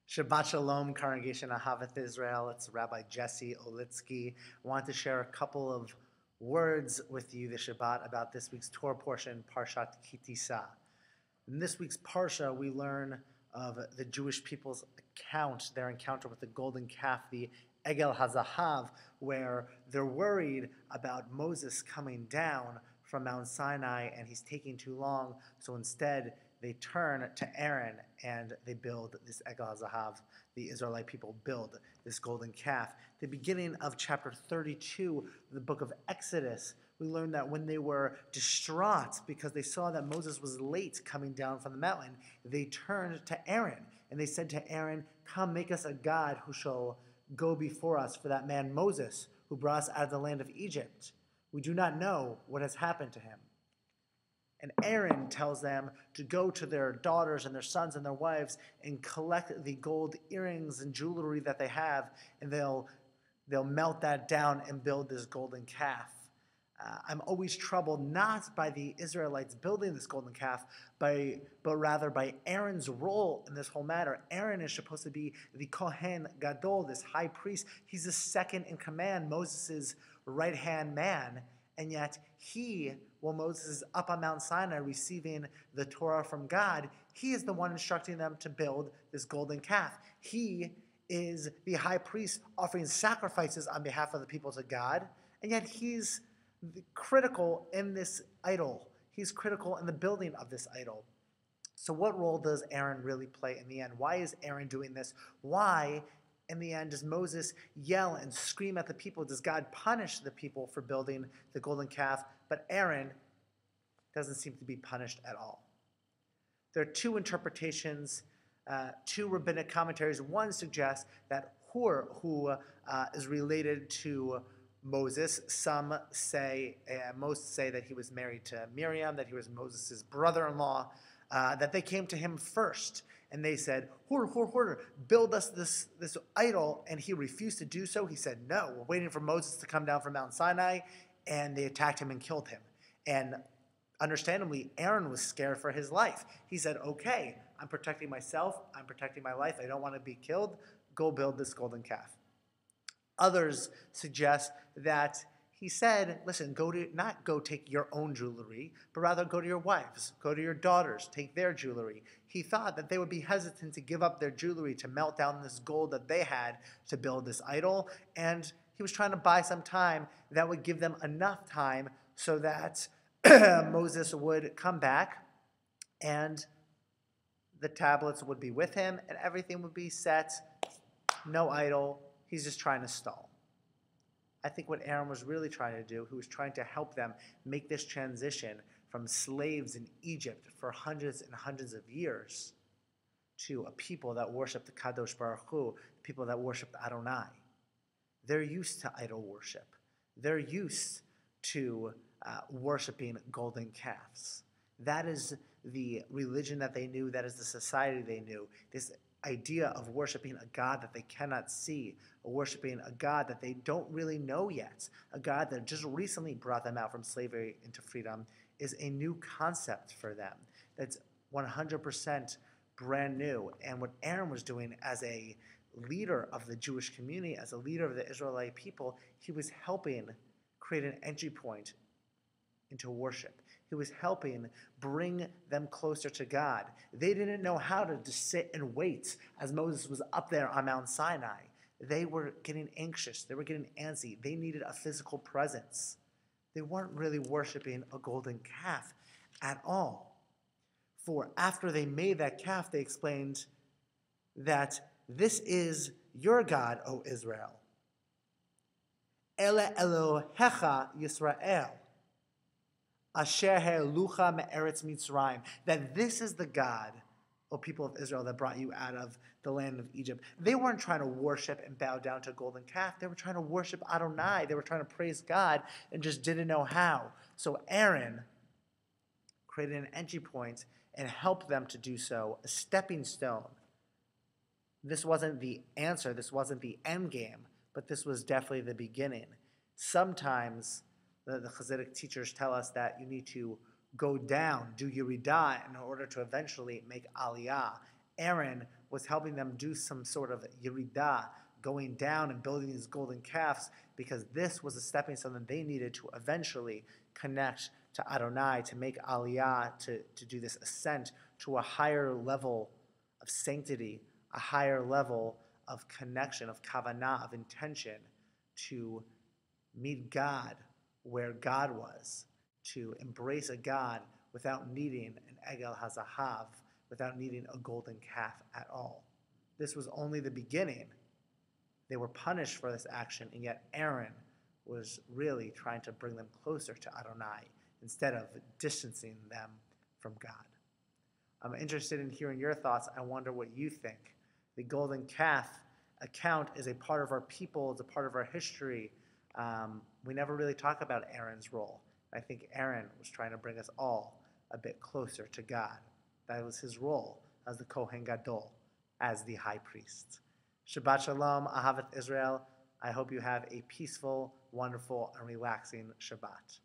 Shabbat Shalom, Congregation Ahavath Israel. It's Rabbi Jesse Olitzky. I want to share a couple of words with you this Shabbat about this week's Torah portion, Parashat Ki Tissa. In this week's Parsha, we learn of the Jewish people's account, their encounter with the golden calf, the Egel HaZahav, where they're worried about Moses coming down from Mount Sinai and he's taking too long, so instead they turn to Aaron and they build this Egel HaZahav. The Israelite people build this golden calf. The beginning of chapter 32, the book of Exodus, we learned that when they were distraught because they saw that Moses was late coming down from the mountain, they turned to Aaron and they said to Aaron, "Come, make us a god who shall go before us for that man Moses who brought us out of the land of Egypt. We do not know what has happened to him." And Aaron tells them to go to their daughters and their sons and their wives and collect the gold earrings and jewelry that they have, and they'll melt that down and build this golden calf. I'm always troubled not by the Israelites building this golden calf, but rather by Aaron's role in this whole matter. Aaron is supposed to be the Kohen Gadol, this high priest. He's the second in command, Moses' right-hand man. And yet while Moses is up on Mount Sinai receiving the Torah from God, he is the one instructing them to build this golden calf. He is the high priest offering sacrifices on behalf of the people to God, and yet he's critical in this idol. He's critical in the building of this idol. So what role does Aaron really play in the end? Why is Aaron doing this? Why, in the end, does Moses yell and scream at the people? Does God punish the people for building the golden calf? But Aaron doesn't seem to be punished at all. There are two interpretations, two rabbinic commentaries. One suggests that Hur, who is related to Moses, most say that he was married to Miriam, that he was Moses' brother-in-law, that they came to him first. And they said, Hur, build us this idol. And he refused to do so. He said, no, we're waiting for Moses to come down from Mount Sinai. And they attacked him and killed him. And understandably, Aaron was scared for his life. He said, okay, I'm protecting myself. I'm protecting my life. I don't want to be killed. Go build this golden calf. Others suggest that he said, listen, not go take your own jewelry, but rather go to your wives, go to your daughters, take their jewelry. He thought that they would be hesitant to give up their jewelry to melt down this gold that they had to build this idol. And he was trying to buy some time that would give them enough time so that Moses would come back and the tablets would be with him and everything would be set. No idol. He's just trying to stall. I think what Aaron was really trying to do, he was trying to help them make this transition from slaves in Egypt for hundreds and hundreds of years to a people that worship the Kadosh Baruch Hu, people that worship Adonai. They're used to idol worship. They're used to worshiping golden calves. That is the religion that they knew. That is the society they knew. This idea of worshiping a God that they cannot see, or worshiping a God that they don't really know yet, a God that just recently brought them out from slavery into freedom, is a new concept for them. That's 100% brand new. And what Aaron was doing as a leader of the Jewish community, as a leader of the Israelite people, he was helping create an entry point into worship. He was helping bring them closer to God. They didn't know how to just sit and wait as Moses was up there on Mount Sinai. They were getting anxious. They were getting antsy. They needed a physical presence. They weren't really worshiping a golden calf at all. For after they made that calf, they explained that this is your God, O Israel. Ele Elohecha Yisrael. Asher He'elucha me'eretz Mitzrayim. That this is the God, O people of Israel, that brought you out of the land of Egypt. They weren't trying to worship and bow down to a golden calf. They were trying to worship Adonai. They were trying to praise God and just didn't know how. So Aaron created an entry point and helped them to do so, a stepping stone. This wasn't the answer. This wasn't the end game, but this was definitely the beginning. Sometimes the Hasidic teachers tell us that you need to go down, do Yeridah, in order to eventually make Aliyah. Aaron was helping them do some sort of yeridah, going down and building these golden calves, because this was a stepping stone that they needed to eventually connect to Adonai, to make aliyah, to do this ascent to a higher level of sanctity, a higher level of connection, of kavanah, of intention, to meet God where God was, to embrace a God without needing an egel hazahav, without needing a golden calf at all. This was only the beginning. They were punished for this action, and yet Aaron was really trying to bring them closer to Adonai instead of distancing them from God. I'm interested in hearing your thoughts. I wonder what you think. The golden calf account is a part of our people, it's a part of our history. We never really talk about Aaron's role. I think Aaron was trying to bring us all a bit closer to God. That was his role as the Kohen Gadol, as the high priest. Shabbat Shalom, Ahavath Israel. I hope you have a peaceful, wonderful, and relaxing Shabbat.